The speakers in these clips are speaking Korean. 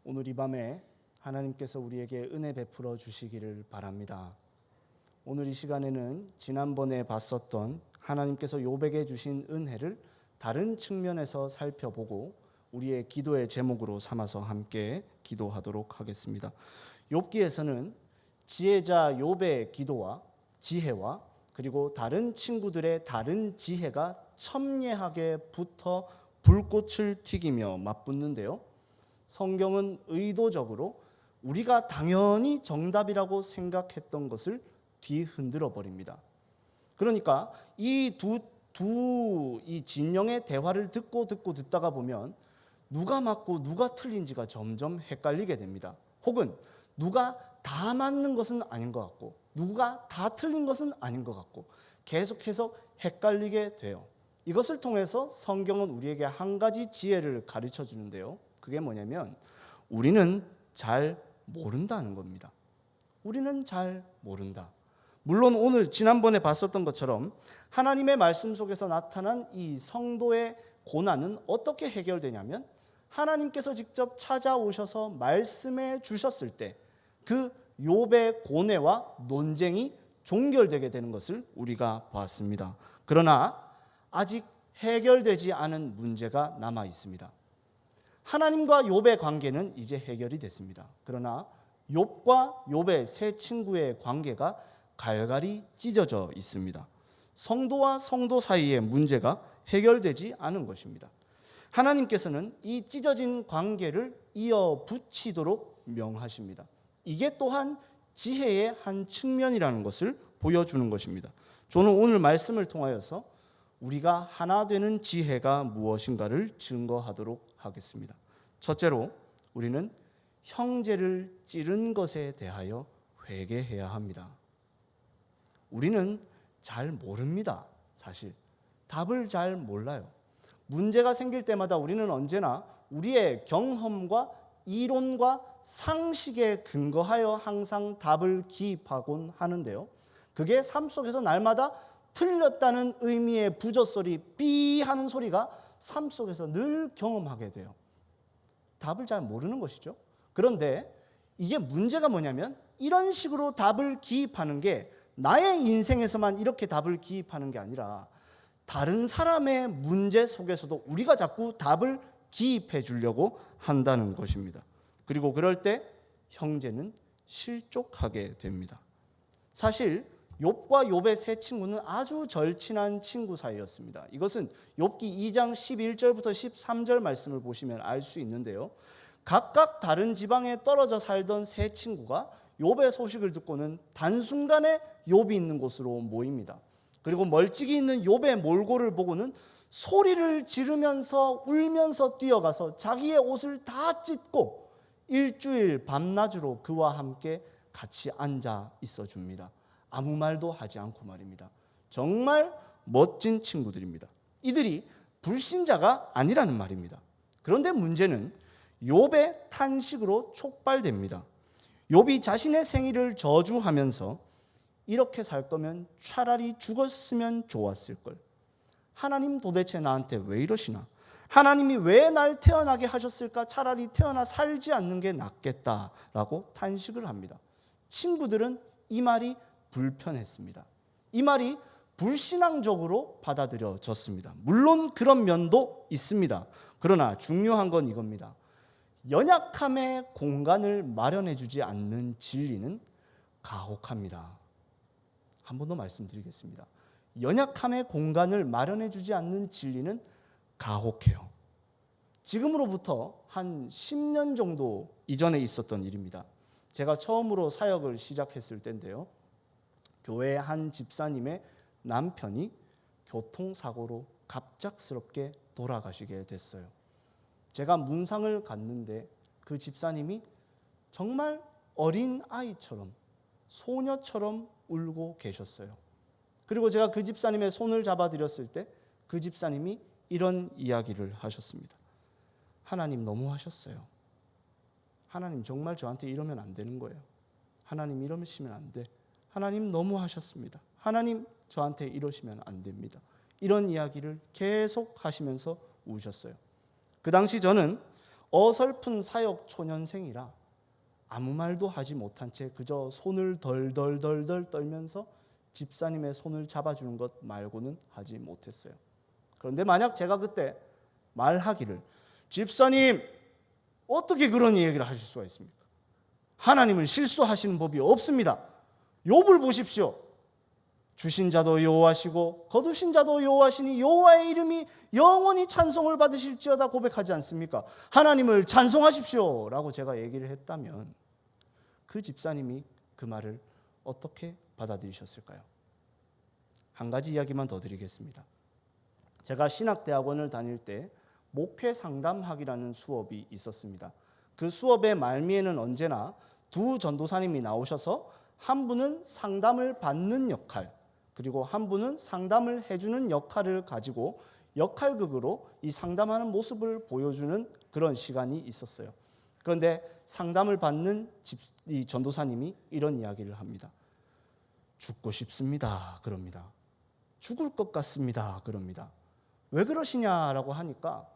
오늘 이 밤에 하나님께서 우리에게 은혜 베풀어 주시기를 바랍니다. 오늘 이 시간에는 지난번에 봤었던 하나님께서 욥에게 주신 은혜를 다른 측면에서 살펴보고 우리의 기도의 제목으로 삼아서 함께 기도하도록 하겠습니다. 욥기에서는 지혜자 욥의 기도와 지혜와 그리고 다른 친구들의 다른 지혜가 첨예하게 붙어 불꽃을 튀기며 맞붙는데요. 성경은 의도적으로 우리가 당연히 정답이라고 생각했던 것을 뒤흔들어 버립니다. 그러니까 이 이 진영의 대화를 듣다가 보면 누가 맞고 누가 틀린지가 점점 헷갈리게 됩니다. 혹은 누가 다 맞는 것은 아닌 것 같고 누가 다 틀린 것은 아닌 것 같고 계속해서 헷갈리게 돼요. 이것을 통해서 성경은 우리에게 한 가지 지혜를 가르쳐 주는데요. 그게 뭐냐면 우리는 잘 모른다는 겁니다. 우리는 잘 모른다. 물론 오늘 지난번에 봤었던 것처럼 하나님의 말씀 속에서 나타난 이 성도의 고난은 어떻게 해결되냐면 하나님께서 직접 찾아오셔서 말씀해 주셨을 때 그 욥의 고뇌와 논쟁이 종결되게 되는 것을 우리가 봤습니다. 그러나 아직 해결되지 않은 문제가 남아 있습니다. 하나님과 욥의 관계는 이제 해결이 됐습니다. 그러나 욥과 욥의 세 친구의 관계가 갈갈이 찢어져 있습니다. 성도와 성도 사이의 문제가 해결되지 않은 것입니다. 하나님께서는 이 찢어진 관계를 이어 붙이도록 명하십니다. 이게 또한 지혜의 한 측면이라는 것을 보여주는 것입니다. 저는 오늘 말씀을 통하여서 우리가 하나 되는 지혜가 무엇인가를 증거하도록 하겠습니다. 첫째로 우리는 형제를 찌른 것에 대하여 회개해야 합니다. 우리는 잘 모릅니다. 사실 답을 잘 몰라요. 문제가 생길 때마다 우리는 언제나 우리의 경험과 이론과 상식에 근거하여 항상 답을 기입하곤 하는데요. 그게 삶 속에서 날마다 틀렸다는 의미의 부저소리 삐 하는 소리가 삶 속에서 늘 경험하게 돼요. 답을 잘 모르는 것이죠. 그런데 이게 문제가 뭐냐면 이런 식으로 답을 기입하는 게 나의 인생에서만 이렇게 답을 기입하는 게 아니라 다른 사람의 문제 속에서도 우리가 자꾸 답을 기입해 주려고 한다는 것입니다. 그리고 그럴 때 형제는 실족하게 됩니다. 사실 욥과 욥의 세 친구는 아주 절친한 친구 사이였습니다. 이것은 욥기 2장 11절부터 13절 말씀을 보시면 알 수 있는데요. 각각 다른 지방에 떨어져 살던 세 친구가 욥의 소식을 듣고는 단순간에 욥이 있는 곳으로 모입니다. 그리고 멀찍이 있는 욥의 몰골을 보고는 소리를 지르면서 울면서 뛰어가서 자기의 옷을 다 찢고 일주일 밤낮으로 그와 함께 같이 앉아 있어 줍니다. 아무 말도 하지 않고 말입니다. 정말 멋진 친구들입니다. 이들이 불신자가 아니라는 말입니다. 그런데 문제는 욥의 탄식으로 촉발됩니다. 욥이 자신의 생일을 저주하면서 이렇게 살 거면 차라리 죽었으면 좋았을 걸. 하나님 도대체 나한테 왜 이러시나? 하나님이 왜 날 태어나게 하셨을까? 차라리 태어나 살지 않는 게 낫겠다라고 탄식을 합니다. 친구들은 이 말이 불편했습니다. 이 말이 불신앙적으로 받아들여졌습니다. 물론 그런 면도 있습니다. 그러나 중요한 건 이겁니다. 연약함의 공간을 마련해 주지 않는 진리는 가혹합니다. 한 번 더 말씀드리겠습니다. 연약함의 공간을 마련해 주지 않는 진리는 가혹해요. 지금으로부터 한 10년 정도 이전에 있었던 일입니다. 제가 처음으로 사역을 시작했을 때인데요. 교회 한 집사님의 남편이 교통사고로 갑작스럽게 돌아가시게 됐어요. 제가 문상을 갔는데 그 집사님이 정말 어린 아이처럼 소녀처럼 울고 계셨어요. 그리고 제가 그 집사님의 손을 잡아드렸을 때 그 집사님이 이런 이야기를 하셨습니다. 하나님 너무하셨어요. 하나님 정말 저한테 이러면 안 되는 거예요. 하나님 이러시면 안 돼. 하나님 너무하셨습니다. 하나님 저한테 이러시면 안 됩니다. 이런 이야기를 계속 하시면서 우셨어요. 그 당시 저는 어설픈 사역 초년생이라 아무 말도 하지 못한 채 그저 손을 덜덜덜덜 떨면서 집사님의 손을 잡아주는 것 말고는 하지 못했어요. 그런데 만약 제가 그때 말하기를 집사님 어떻게 그런 얘기를 하실 수가 있습니까? 하나님은 실수하시는 법이 없습니다. 욥을 보십시오. 주신 자도 여호와시고 거두신 자도 여호와시니 여호와의 이름이 영원히 찬송을 받으실지어다 고백하지 않습니까? 하나님을 찬송하십시오 라고 제가 얘기를 했다면 그 집사님이 그 말을 어떻게 받아들이셨을까요? 한 가지 이야기만 더 드리겠습니다. 제가 신학대학원을 다닐 때 목회 상담학이라는 수업이 있었습니다. 그 수업의 말미에는 언제나 두 전도사님이 나오셔서 한 분은 상담을 받는 역할, 그리고 한 분은 상담을 해주는 역할을 가지고 역할극으로 이 상담하는 모습을 보여주는 그런 시간이 있었어요. 그런데 상담을 받는 이 전도사님이 이런 이야기를 합니다. 죽고 싶습니다. 그럽니다. 죽을 것 같습니다. 그럽니다. 왜 그러시냐라고 하니까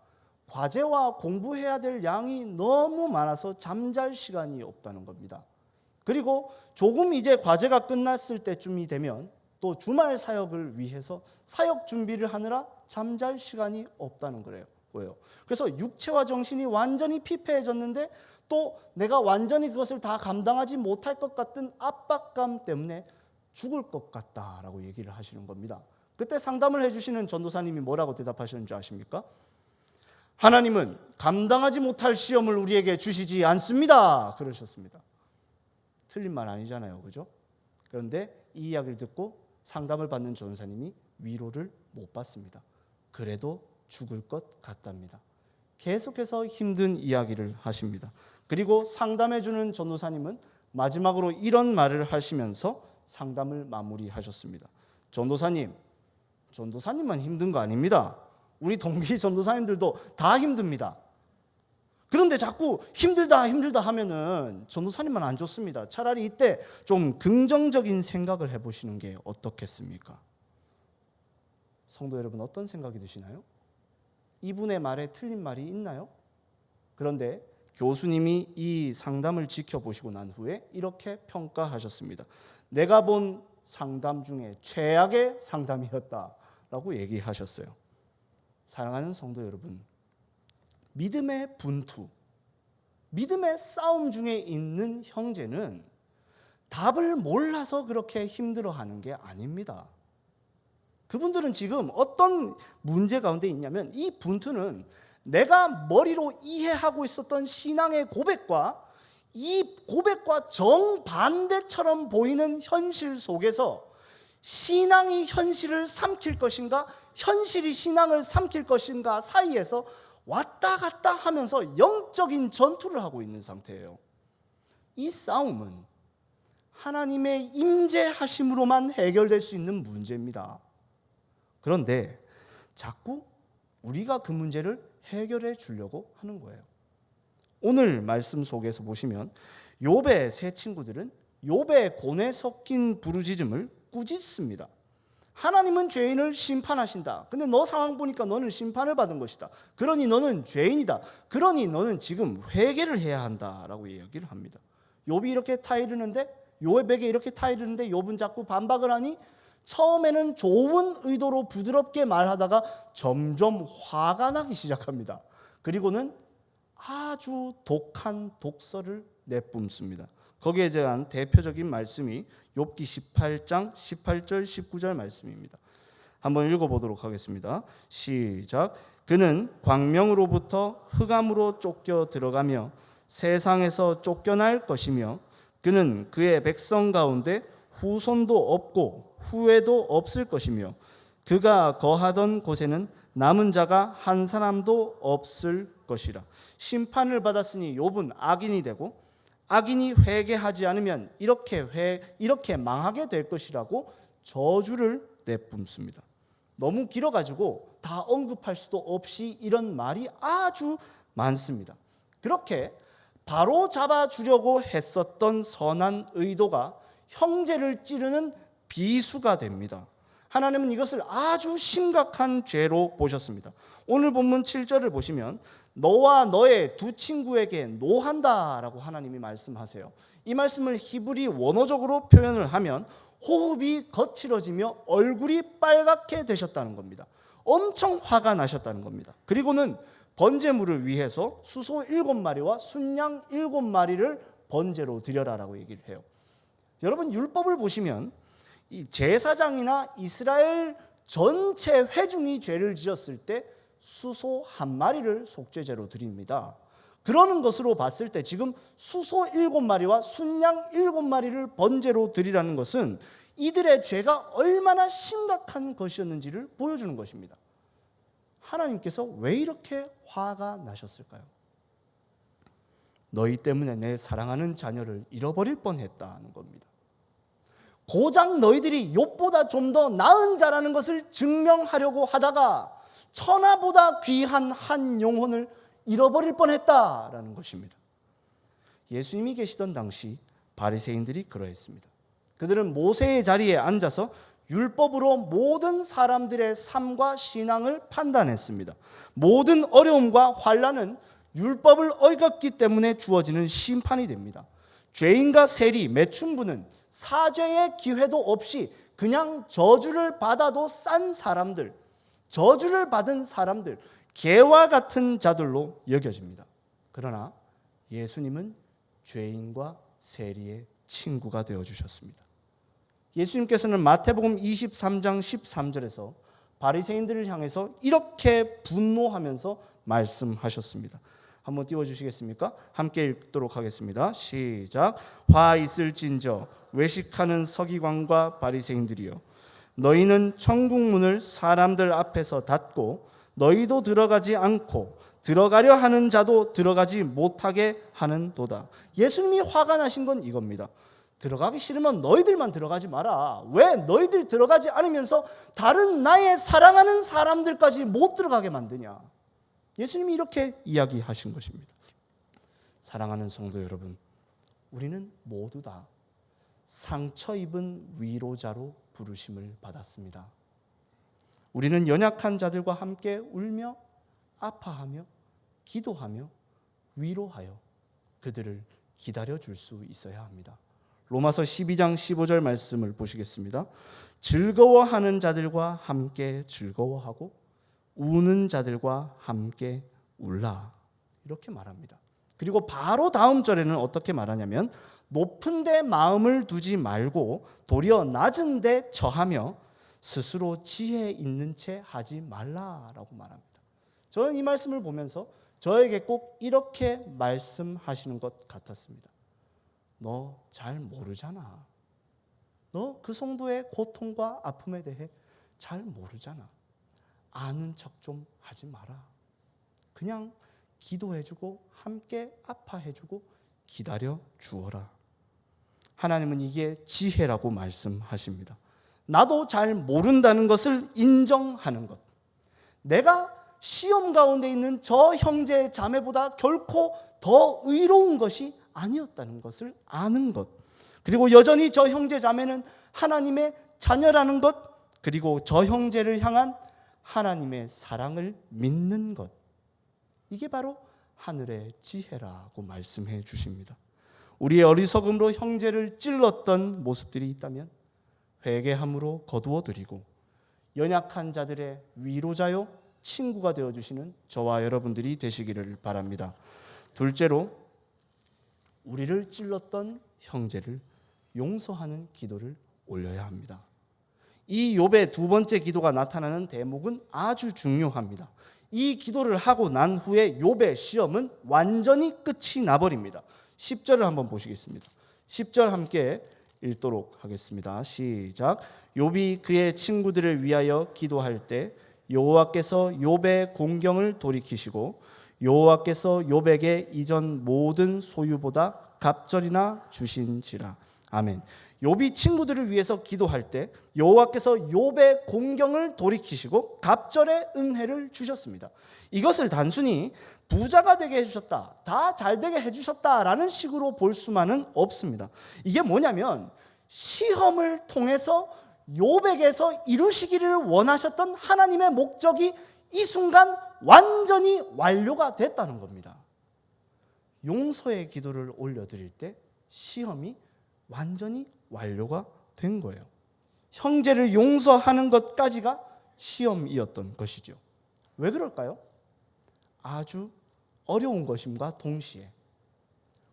과제와 공부해야 될 양이 너무 많아서 잠잘 시간이 없다는 겁니다. 그리고 조금 이제 과제가 끝났을 때쯤이 되면 또 주말 사역을 위해서 사역 준비를 하느라 잠잘 시간이 없다는 거예요. 그래서 육체와 정신이 완전히 피폐해졌는데 또 내가 완전히 그것을 다 감당하지 못할 것 같은 압박감 때문에 죽을 것 같다라고 얘기를 하시는 겁니다. 그때 상담을 해주시는 전도사님이 뭐라고 대답하셨는지 아십니까? 하나님은 감당하지 못할 시험을 우리에게 주시지 않습니다. 그러셨습니다. 틀린 말 아니잖아요. 그죠? 그런데 이 이야기를 듣고 상담을 받는 전도사님이 위로를 못 받습니다. 그래도 죽을 것 같답니다. 계속해서 힘든 이야기를 하십니다. 그리고 상담해주는 전도사님은 마지막으로 이런 말을 하시면서 상담을 마무리하셨습니다. 전도사님만 힘든 거 아닙니다. 우리 동기 전도사님들도 다 힘듭니다. 그런데 자꾸 힘들다 하면은 전도사님만 안 좋습니다. 차라리 이때 좀 긍정적인 생각을 해보시는 게 어떻겠습니까? 성도 여러분, 어떤 생각이 드시나요? 이분의 말에 틀린 말이 있나요? 그런데 교수님이 이 상담을 지켜보시고 난 후에 이렇게 평가하셨습니다. 내가 본 상담 중에 최악의 상담이었다라고 얘기하셨어요. 사랑하는 성도 여러분, 믿음의 분투, 믿음의 싸움 중에 있는 형제는 답을 몰라서 그렇게 힘들어하는 게 아닙니다. 그분들은 지금 어떤 문제 가운데 있냐면 이 분투는 내가 머리로 이해하고 있었던 신앙의 고백과 이 고백과 정반대처럼 보이는 현실 속에서 신앙이 현실을 삼킬 것인가, 현실이 신앙을 삼킬 것인가 사이에서 왔다 갔다 하면서 영적인 전투를 하고 있는 상태예요. 이 싸움은 하나님의 임재하심으로만 해결될 수 있는 문제입니다. 그런데 자꾸 우리가 그 문제를 해결해 주려고 하는 거예요. 오늘 말씀 속에서 보시면 욥의 세 친구들은 욥의 고뇌 섞인 부르짖음을 꾸짖습니다. 하나님은 죄인을 심판하신다. 근데 너 상황 보니까 너는 심판을 받은 것이다. 그러니 너는 죄인이다. 그러니 너는 지금 회개를 해야 한다라고 얘기를 합니다. 욥이 이렇게 타이르는데 욥에게 이렇게 타이르는데 욥은 자꾸 반박을 하니 처음에는 좋은 의도로 부드럽게 말하다가 점점 화가 나기 시작합니다. 그리고는 아주 독한 독설을 내뿜습니다. 거기에 대한 대표적인 말씀이 욥기 18장 18절 19절 말씀입니다. 한번 읽어보도록 하겠습니다. 시작. 그는 광명으로부터 흑암으로 쫓겨 들어가며 세상에서 쫓겨날 것이며 그는 그의 백성 가운데 후손도 없고 후회도 없을 것이며 그가 거하던 곳에는 남은 자가 한 사람도 없을 것이라. 심판을 받았으니 욥은 악인이 되고 악인이 회개하지 않으면 이렇게 망하게 될 것이라고 저주를 내뿜습니다. 너무 길어가지고 다 언급할 수도 없이 이런 말이 아주 많습니다. 그렇게 바로 잡아주려고 했었던 선한 의도가 형제를 찌르는 비수가 됩니다. 하나님은 이것을 아주 심각한 죄로 보셨습니다. 오늘 본문 7절을 보시면 너와 너의 두 친구에게 노한다라고 하나님이 말씀하세요. 이 말씀을 히브리 원어적으로 표현을 하면 호흡이 거칠어지며 얼굴이 빨갛게 되셨다는 겁니다. 엄청 화가 나셨다는 겁니다. 그리고는 번제물을 위해서 수소 7마리와 순양 7마리를 번제로 드려라라고 얘기를 해요. 여러분, 율법을 보시면 이 제사장이나 이스라엘 전체 회중이 죄를 지었을 때 수소 1마리를 속죄제로 드립니다. 그러는 것으로 봤을 때 지금 수소 7마리와 순양 7마리를 번제로 드리라는 것은 이들의 죄가 얼마나 심각한 것이었는지를 보여주는 것입니다. 하나님께서 왜 이렇게 화가 나셨을까요? 너희 때문에 내 사랑하는 자녀를 잃어버릴 뻔했다는 겁니다. 고작 너희들이 욥보다 좀 더 나은 자라는 것을 증명하려고 하다가 천하보다 귀한 한 영혼을 잃어버릴 뻔했다라는 것입니다. 예수님이 계시던 당시 바리새인들이 그러했습니다. 그들은 모세의 자리에 앉아서 율법으로 모든 사람들의 삶과 신앙을 판단했습니다. 모든 어려움과 환난은 율법을 어겼기 때문에 주어지는 심판이 됩니다. 죄인과 세리, 매춘부는 사죄의 기회도 없이 그냥 저주를 받아도 싼 사람들, 저주를 받은 사람들, 개와 같은 자들로 여겨집니다. 그러나 예수님은 죄인과 세리의 친구가 되어주셨습니다. 예수님께서는 마태복음 23장 13절에서 바리새인들을 향해서 이렇게 분노하면서 말씀하셨습니다. 한번 띄워주시겠습니까? 함께 읽도록 하겠습니다. 시작. 화 있을진저 외식하는 서기관과 바리새인들이여, 너희는 천국 문을 사람들 앞에서 닫고 너희도 들어가지 않고 들어가려 하는 자도 들어가지 못하게 하는도다. 예수님이 화가 나신 건 이겁니다. 들어가기 싫으면 너희들만 들어가지 마라. 왜 너희들 들어가지 않으면서 다른 나의 사랑하는 사람들까지 못 들어가게 만드냐. 예수님이 이렇게 이야기하신 것입니다. 사랑하는 성도 여러분, 우리는 모두 다 상처 입은 위로자로 부르심을 받았습니다. 우리는 연약한 자들과 함께 울며 아파하며 기도하며 위로하여 그들을 기다려줄 수 있어야 합니다. 로마서 12장 15절 말씀을 보시겠습니다. 즐거워하는 자들과 함께 즐거워하고 우는 자들과 함께 울라, 이렇게 말합니다. 그리고 바로 다음 절에는 어떻게 말하냐면 높은 데 마음을 두지 말고 도리어 낮은 데 처하며 스스로 지혜 있는 채 하지 말라라고 말합니다. 저는 이 말씀을 보면서 저에게 꼭 이렇게 말씀하시는 것 같았습니다. 너 잘 모르잖아. 너 그 성도의 고통과 아픔에 대해 잘 모르잖아. 아는 척 좀 하지 마라. 그냥 기도해주고 함께 아파해주고 기다려 주어라. 하나님은 이게 지혜라고 말씀하십니다. 나도 잘 모른다는 것을 인정하는 것. 내가 시험 가운데 있는 저 형제 자매보다 결코 더 의로운 것이 아니었다는 것을 아는 것. 그리고 여전히 저 형제 자매는 하나님의 자녀라는 것. 그리고 저 형제를 향한 하나님의 사랑을 믿는 것. 이게 바로 하늘의 지혜라고 말씀해 주십니다. 우리의 어리석음으로 형제를 찔렀던 모습들이 있다면 회개함으로 거두어 드리고 연약한 자들의 위로자요 친구가 되어주시는 저와 여러분들이 되시기를 바랍니다. 둘째로, 우리를 찔렀던 형제를 용서하는 기도를 올려야 합니다. 이 욥의 두 번째 기도가 나타나는 대목은 아주 중요합니다. 이 기도를 하고 난 후에 욥의 시험은 완전히 끝이 나버립니다. 10절을 한번 보시겠습니다. 10절 함께 읽도록 하겠습니다. 시작. 욥이 그의 친구들을 위하여 기도할 때 여호와께서 욥의 공경을 돌이키시고 여호와께서 욥에게 이전 모든 소유보다 갑절이나 주신지라. 아멘. 욥이 친구들을 위해서 기도할 때 여호와께서 욥의 공경을 돌이키시고 갑절의 은혜를 주셨습니다. 이것을 단순히 부자가 되게 해주셨다, 다 잘되게 해주셨다라는 식으로 볼 수만은 없습니다. 이게 뭐냐면 시험을 통해서 욥에게서 이루시기를 원하셨던 하나님의 목적이 이 순간 완전히 완료가 됐다는 겁니다. 용서의 기도를 올려드릴 때 시험이 완전히 완료가 된 거예요. 형제를 용서하는 것까지가 시험이었던 것이죠. 왜 그럴까요? 아주 어려운 것임과 동시에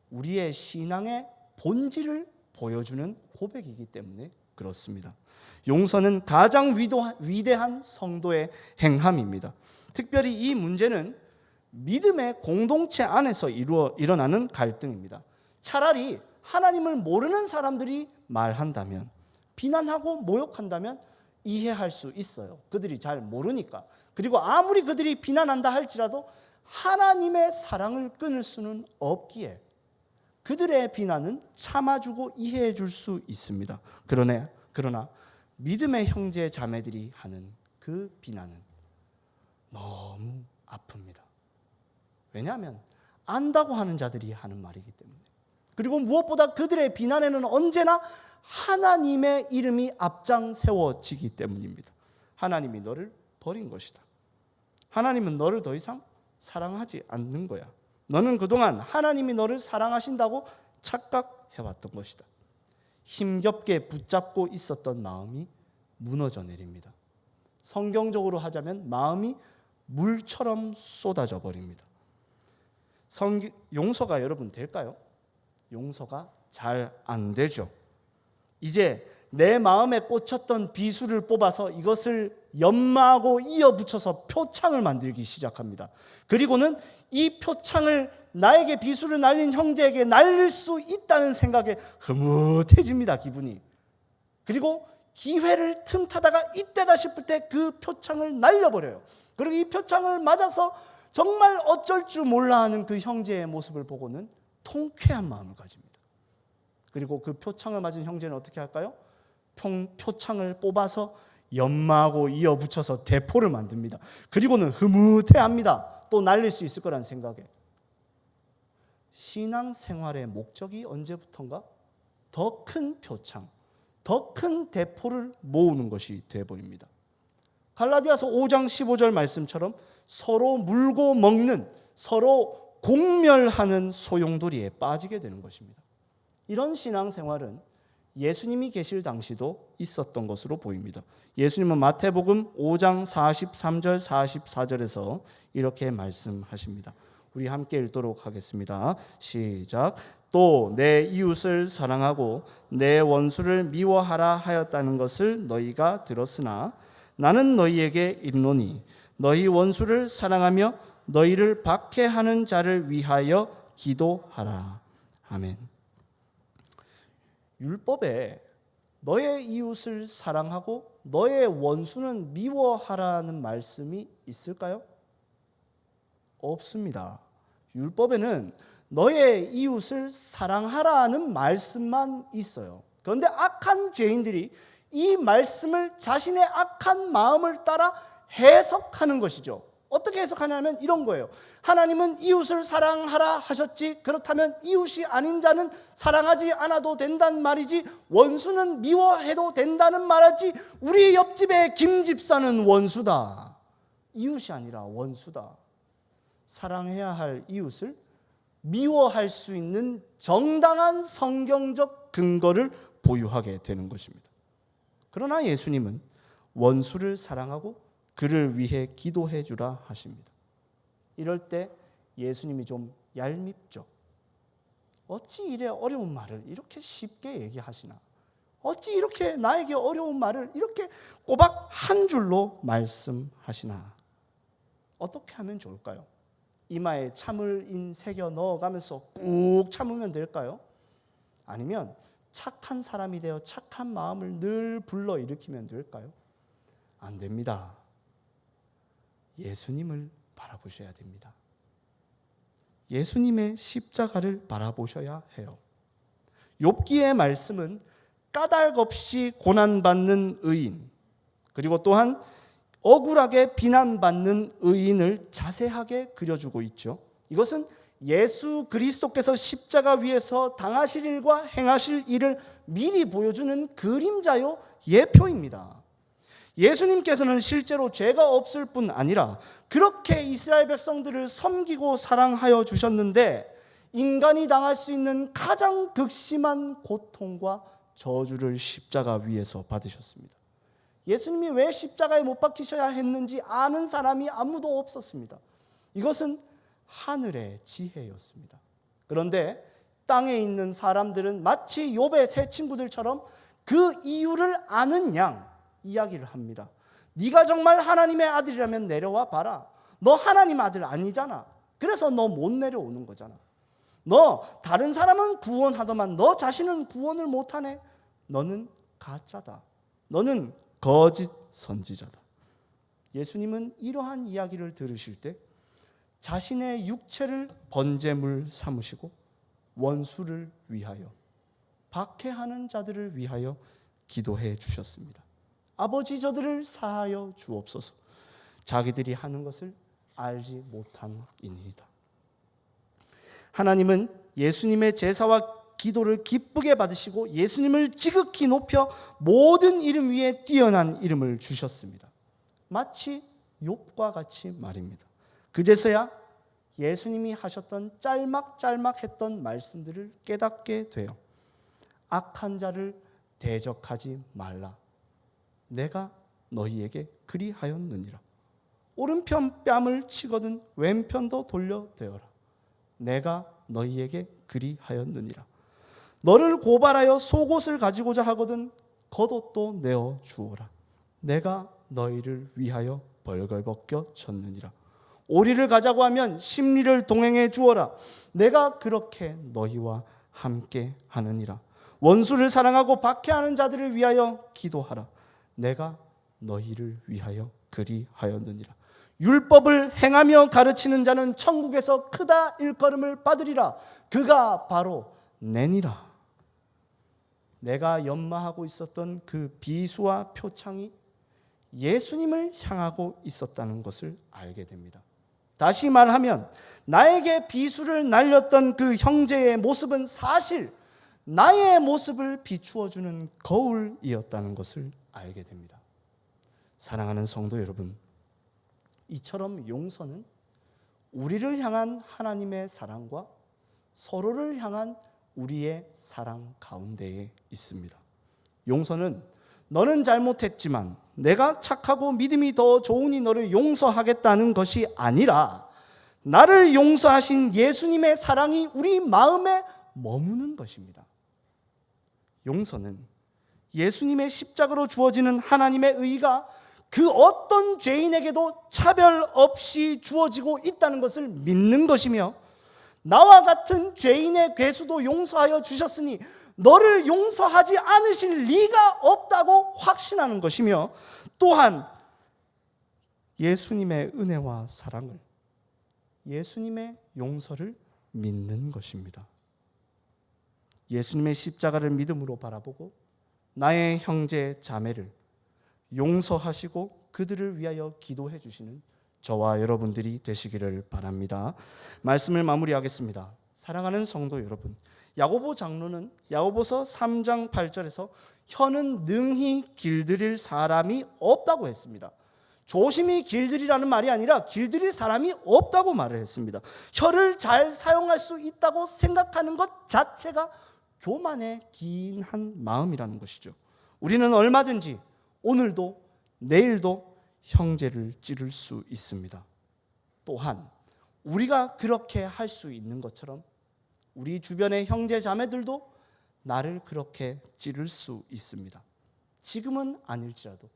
우리의 신앙의 본질을 보여주는 고백이기 때문에 그렇습니다. 용서는 가장 위대한 성도의 행함입니다. 특별히 이 문제는 믿음의 공동체 안에서 일어나는 갈등입니다. 차라리 하나님을 모르는 사람들이 말한다면, 비난하고 모욕한다면 이해할 수 있어요. 그들이 잘 모르니까. 그리고 아무리 그들이 비난한다 할지라도 하나님의 사랑을 끊을 수는 없기에 그들의 비난은 참아주고 이해해 줄 수 있습니다. 그러나 믿음의 형제 자매들이 하는 그 비난은 너무 아픕니다. 왜냐하면 안다고 하는 자들이 하는 말이기 때문에. 그리고 무엇보다 그들의 비난에는 언제나 하나님의 이름이 앞장 세워지기 때문입니다. 하나님이 너를 버린 것이다. 하나님은 너를 더 이상 사랑하지 않는 거야. 너는 그동안 하나님이 너를 사랑하신다고 착각해왔던 것이다. 힘겹게 붙잡고 있었던 마음이 무너져 내립니다. 성경적으로 하자면 마음이 물처럼 쏟아져 버립니다. 용서가 여러분 될까요? 용서가 잘 안 되죠. 이제 내 마음에 꽂혔던 비수를 뽑아서 이것을 연마하고 이어붙여서 표창을 만들기 시작합니다. 그리고는 이 표창을 나에게 비수를 날린 형제에게 날릴 수 있다는 생각에 흐뭇해집니다, 기분이. 그리고 기회를 틈타다가 이때다 싶을 때 그 표창을 날려버려요. 그리고 이 표창을 맞아서 정말 어쩔 줄 몰라 하는 그 형제의 모습을 보고는 통쾌한 마음을 가집니다. 그리고 그 표창을 맞은 형제는 어떻게 할까요? 표창을 뽑아서 연마하고 이어붙여서 대포를 만듭니다. 그리고는 흐뭇해합니다. 또 날릴 수 있을 거라는 생각에. 신앙생활의 목적이 언제부턴가 더 큰 표창, 더 큰 대포를 모으는 것이 되어버립니다. 갈라디아서 5장 15절 말씀처럼 서로 물고 먹는, 서로 공멸하는 소용돌이에 빠지게 되는 것입니다. 이런 신앙생활은 예수님이 계실 당시도 있었던 것으로 보입니다. 예수님은 마태복음 5장 43절 44절에서 이렇게 말씀하십니다. 우리 함께 읽도록 하겠습니다. 시작. 또 내 이웃을 사랑하고 내 원수를 미워하라 하였다는 것을 너희가 들었으나 나는 너희에게 이르노니 너희 원수를 사랑하며 너희를 박해하는 자를 위하여 기도하라. 아멘. 율법에 너의 이웃을 사랑하고 너의 원수는 미워하라는 말씀이 있을까요? 없습니다. 율법에는 너의 이웃을 사랑하라는 말씀만 있어요. 그런데 악한 죄인들이 이 말씀을 자신의 악한 마음을 따라 해석하는 것이죠. 어떻게 해석하냐면 이런 거예요. 하나님은 이웃을 사랑하라 하셨지, 그렇다면 이웃이 아닌 자는 사랑하지 않아도 된다는 말이지, 원수는 미워해도 된다는 말이지, 우리 옆집의 김 집사는 원수다. 이웃이 아니라 원수다. 사랑해야 할 이웃을 미워할 수 있는 정당한 성경적 근거를 보유하게 되는 것입니다. 그러나 예수님은 원수를 사랑하고 그를 위해 기도해 주라 하십니다. 이럴 때 예수님이 좀 얄밉죠. 어찌 이래 어려운 말을 이렇게 쉽게 얘기하시나? 어찌 이렇게 나에게 어려운 말을 이렇게 꼬박 한 줄로 말씀하시나? 어떻게 하면 좋을까요? 이마에 참을 인 새겨 넣어가면서 꾹 참으면 될까요? 아니면 착한 사람이 되어 착한 마음을 늘 불러일으키면 될까요? 안 됩니다. 예수님을 바라보셔야 됩니다. 예수님의 십자가를 바라보셔야 해요. 욥기의 말씀은 까닭 없이 고난받는 의인, 그리고 또한 억울하게 비난받는 의인을 자세하게 그려주고 있죠. 이것은 예수 그리스도께서 십자가 위에서 당하실 일과 행하실 일을 미리 보여주는 그림자요 예표입니다. 예수님께서는 실제로 죄가 없을 뿐 아니라 그렇게 이스라엘 백성들을 섬기고 사랑하여 주셨는데 인간이 당할 수 있는 가장 극심한 고통과 저주를 십자가 위에서 받으셨습니다. 예수님이 왜 십자가에 못 박히셔야 했는지 아는 사람이 아무도 없었습니다. 이것은 하늘의 지혜였습니다. 그런데 땅에 있는 사람들은 마치 욥의 세 친구들처럼 그 이유를 아는 양 이야기를 합니다. 네가 정말 하나님의 아들이라면 내려와 봐라. 너 하나님 아들 아니잖아. 그래서 너 못 내려오는 거잖아. 너 다른 사람은 구원하더만 너 자신은 구원을 못하네. 너는 가짜다. 너는 거짓 선지자다. 예수님은 이러한 이야기를 들으실 때 자신의 육체를 번제물 삼으시고 원수를 위하여 박해하는 자들을 위하여 기도해 주셨습니다. 아버지 저들을 사하여 주옵소서. 자기들이 하는 것을 알지 못함이니이다. 하나님은 예수님의 제사와 기도를 기쁘게 받으시고 예수님을 지극히 높여 모든 이름 위에 뛰어난 이름을 주셨습니다. 마치 욥과 같이 말입니다. 그제서야 예수님이 하셨던 짤막짤막했던 말씀들을 깨닫게 돼요. 악한 자를 대적하지 말라. 내가 너희에게 그리하였느니라. 오른편 뺨을 치거든 왼편도 돌려대어라. 내가 너희에게 그리하였느니라. 너를 고발하여 속옷을 가지고자 하거든 겉옷도 내어 주어라. 내가 너희를 위하여 벌거벗겨 졌느니라. 오리를 가자고 하면 심리를 동행해 주어라. 내가 그렇게 너희와 함께 하느니라. 원수를 사랑하고 박해하는 자들을 위하여 기도하라. 내가 너희를 위하여 그리하였느니라. 율법을 행하며 가르치는 자는 천국에서 크다 일컬음을 받으리라. 그가 바로 내니라. 내가 연마하고 있었던 그 비수와 표창이 예수님을 향하고 있었다는 것을 알게 됩니다. 다시 말하면 나에게 비수를 날렸던 그 형제의 모습은 사실 나의 모습을 비추어주는 거울이었다는 것을 알게 됩니다. 사랑하는 성도 여러분, 이처럼 용서는 우리를 향한 하나님의 사랑과 서로를 향한 우리의 사랑 가운데에 있습니다. 용서는 너는 잘못했지만 내가 착하고 믿음이 더 좋으니 너를 용서하겠다는 것이 아니라 나를 용서하신 예수님의 사랑이 우리 마음에 머무는 것입니다. 용서는 예수님의 십자가로 주어지는 하나님의 의가 그 어떤 죄인에게도 차별 없이 주어지고 있다는 것을 믿는 것이며 나와 같은 죄인의 괴수도 용서하여 주셨으니 너를 용서하지 않으실 리가 없다고 확신하는 것이며 또한 예수님의 은혜와 사랑을 예수님의 용서를 믿는 것입니다. 예수님의 십자가를 믿음으로 바라보고 나의 형제 자매를 용서하시고 그들을 위하여 기도해 주시는 저와 여러분들이 되시기를 바랍니다. 말씀을 마무리하겠습니다. 사랑하는 성도 여러분, 야고보 장로는 야고보서 3장 8절에서 혀는 능히 길들일 사람이 없다고 했습니다. 조심히 길들이라는 말이 아니라 길들일 사람이 없다고 말을 했습니다. 혀를 잘 사용할 수 있다고 생각하는 것 자체가 교만의 긴한 마음이라는 것이죠. 우리는 얼마든지 오늘도 내일도 형제를 찌를 수 있습니다. 또한 우리가 그렇게 할 수 있는 것처럼 우리 주변의 형제 자매들도 나를 그렇게 찌를 수 있습니다. 지금은 아닐지라도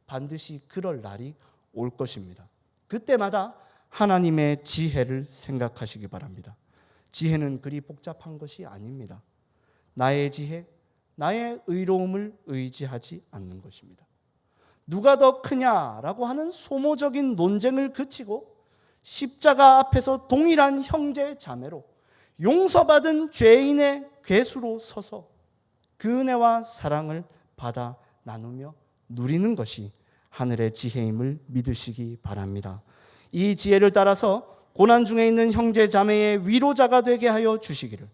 반드시 그럴 날이 올 것입니다. 그때마다 하나님의 지혜를 생각하시기 바랍니다. 지혜는 그리 복잡한 것이 아닙니다. 나의 지혜, 나의 의로움을 의지하지 않는 것입니다. 누가 더 크냐라고 하는 소모적인 논쟁을 그치고 십자가 앞에서 동일한 형제 자매로 용서받은 죄인의 괴수로 서서 그 은혜와 사랑을 받아 나누며 누리는 것이 하늘의 지혜임을 믿으시기 바랍니다. 이 지혜를 따라서 고난 중에 있는 형제 자매의 위로자가 되게 하여 주시기를,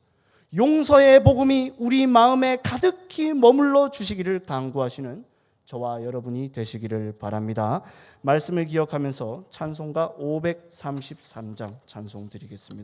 용서의 복음이 우리 마음에 가득히 머물러 주시기를 간구하시는 저와 여러분이 되시기를 바랍니다. 말씀을 기억하면서 찬송가 533장 찬송 드리겠습니다.